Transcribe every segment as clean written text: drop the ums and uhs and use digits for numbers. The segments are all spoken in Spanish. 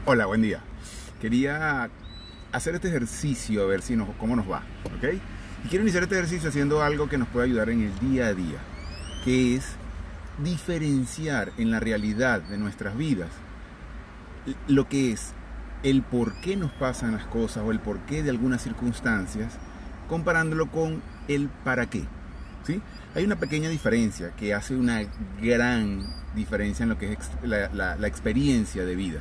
Hola, buen día. Quería hacer este ejercicio a ver cómo nos va, ¿ok? Y quiero iniciar este ejercicio haciendo algo que nos puede ayudar en el día a día, que es diferenciar en la realidad de nuestras vidas lo que es el por qué nos pasan las cosas o el por qué de algunas circunstancias, comparándolo con el para qué, ¿sí? Hay una pequeña diferencia que hace una gran diferencia en lo que es la experiencia de vida.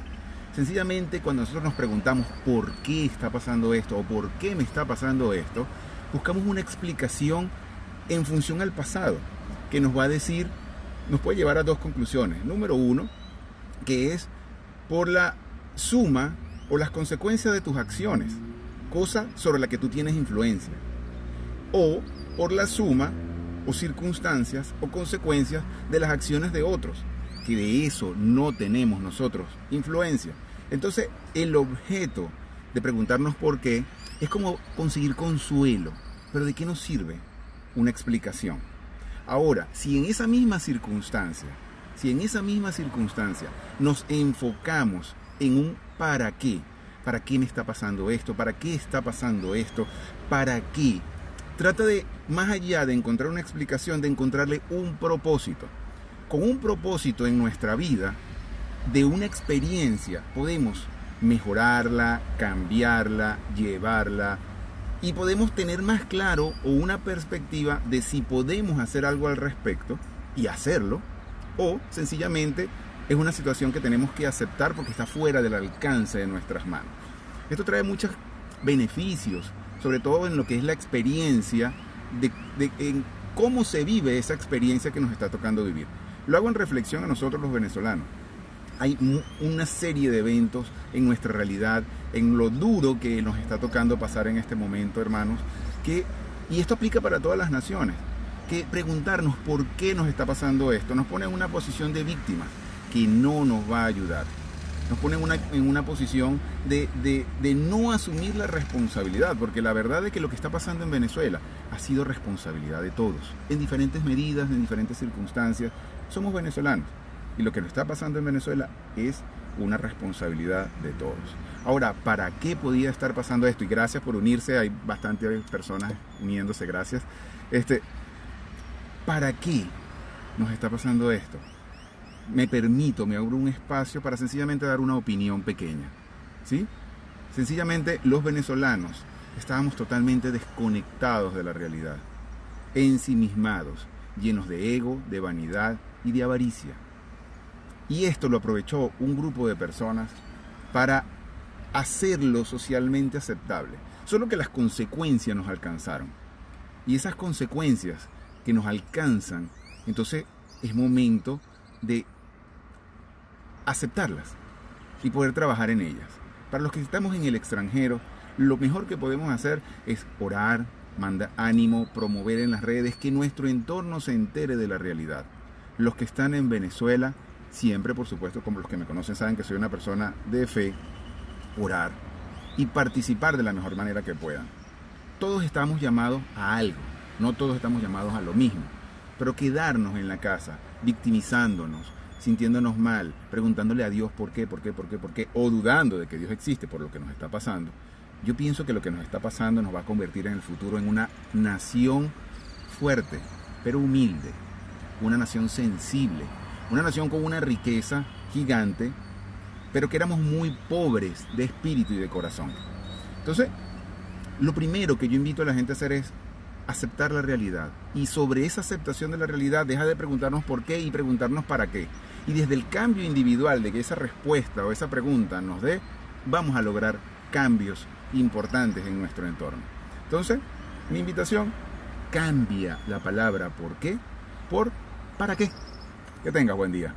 Sencillamente, cuando nosotros nos preguntamos por qué está pasando esto o por qué me está pasando esto, buscamos una explicación en función al pasado, que nos va a decir, nos puede llevar a dos conclusiones. Número uno, que es por la suma o las consecuencias de tus acciones, cosa sobre la que tú tienes influencia, o por la suma o circunstancias o consecuencias de las acciones de otros, que de eso no tenemos nosotros influencia. Entonces, el objeto de preguntarnos por qué es como conseguir consuelo. ¿Pero de qué nos sirve una explicación? Ahora, si en esa misma circunstancia nos enfocamos en un ¿para qué me está pasando esto? ¿Para qué está pasando esto? ¿Para qué? Trata de, más allá de encontrar una explicación, de encontrarle un propósito. Con un propósito en nuestra vida, de una experiencia, podemos mejorarla, cambiarla, llevarla, y podemos tener más claro o una perspectiva de si podemos hacer algo al respecto y hacerlo, o sencillamente es una situación que tenemos que aceptar porque está fuera del alcance de nuestras manos. Esto trae muchos beneficios, sobre todo en lo que es la experiencia, en cómo se vive esa experiencia que nos está tocando vivir. Lo hago en reflexión a nosotros los venezolanos. Hay una serie de eventos en nuestra realidad, en lo duro que nos está tocando pasar en este momento, hermanos, y esto aplica para todas las naciones, que preguntarnos por qué nos está pasando esto nos pone en una posición de víctimas que no nos va a ayudar. Nos pone en una posición de no asumir la responsabilidad, porque la verdad es que lo que está pasando en Venezuela ha sido responsabilidad de todos, en diferentes medidas, en diferentes circunstancias. Somos venezolanos y lo que nos está pasando en Venezuela es una responsabilidad de todos. Ahora, ¿para qué podía estar pasando esto? Y gracias por unirse, hay bastantes personas uniéndose, gracias. ¿Para qué nos está pasando esto? Me abro un espacio para sencillamente dar una opinión pequeña, ¿sí? Sencillamente los venezolanos estábamos totalmente desconectados de la realidad, ensimismados, llenos de ego, de vanidad y de avaricia. Y esto lo aprovechó un grupo de personas para hacerlo socialmente aceptable. Solo que las consecuencias nos alcanzaron. Y esas consecuencias que nos alcanzan, entonces es momento de aceptarlas y poder trabajar en ellas. Para los que estamos en el extranjero, lo mejor que podemos hacer es orar, mandar ánimo, promover en las redes, que nuestro entorno se entere de la realidad. Los que están en Venezuela, siempre, por supuesto, como los que me conocen saben que soy una persona de fe, orar y participar de la mejor manera que puedan. Todos estamos llamados a algo, no todos estamos llamados a lo mismo, pero quedarnos en la casa, victimizándonos, sintiéndonos mal, preguntándole a Dios por qué, o dudando de que Dios existe por lo que nos está pasando. Yo pienso que lo que nos está pasando nos va a convertir en el futuro en una nación fuerte, pero humilde, una nación sensible, una nación con una riqueza gigante, pero que éramos muy pobres de espíritu y de corazón. Entonces, lo primero que yo invito a la gente a hacer es aceptar la realidad. Y sobre esa aceptación de la realidad, deja de preguntarnos por qué y preguntarnos para qué. Y desde el cambio individual de que esa respuesta o esa pregunta nos dé, vamos a lograr cambios importantes en nuestro entorno. Entonces, mi invitación, cambia la palabra por qué por para qué. Que tengas buen día.